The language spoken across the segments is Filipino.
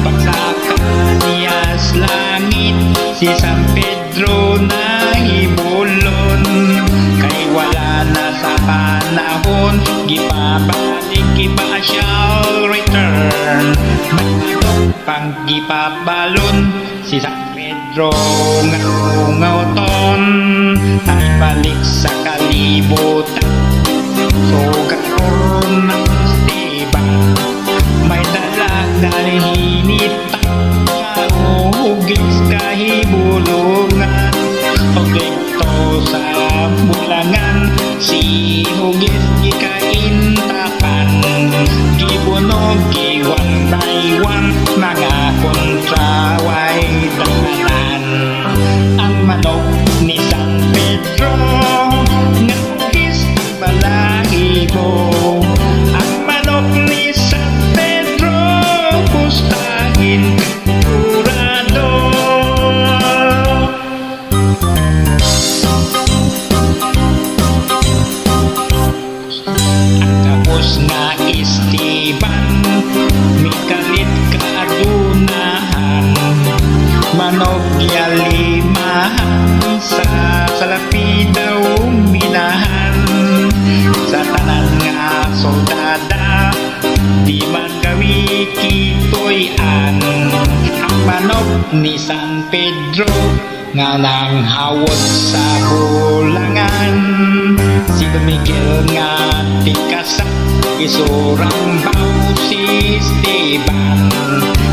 Pagsakanias langit si San Pedro na ibulon, kay wala na sa panahon, gipabalik gipa shall return. Magmanok pang gipabalon si San Pedro nga ngauton, ay balik sa kalibutan. So karon na Esteban, may dalag na hinita, hugis kahibulungan, objekto sa bulangan, si hugis gikaintapan, gibunog giwan taiwan, mga kontraway damanan. Ang manok ni San Pedro nga hugis balahibo, ang manok ni San Pedro pustahin kurado. Ang kapos nga Esteban, mikalit kaadunahan, manok yalimahan, sa salapi daw minahan, sa tanan nga soldada di magawi kitoy-an. Ang manok ni San Pedro nga nang hawod sa bulangan, si Don Miguel nga tikasak, isurang baw si Esteban,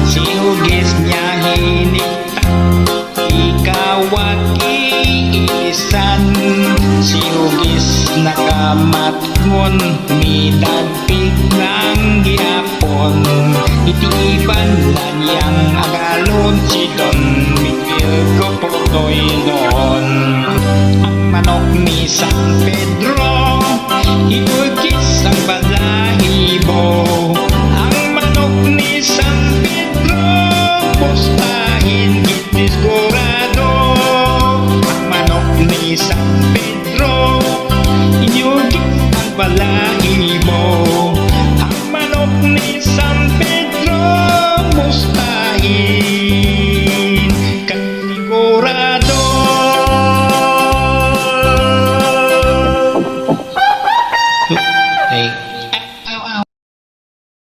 si hugis niya hiniktak, ikawag iilisan, si hugis nakamatngon, midagpig ng gihapon, itiban na niyang agalon si Don Miguel Goportoy noon. Ang manok ni San Pedro, iuwi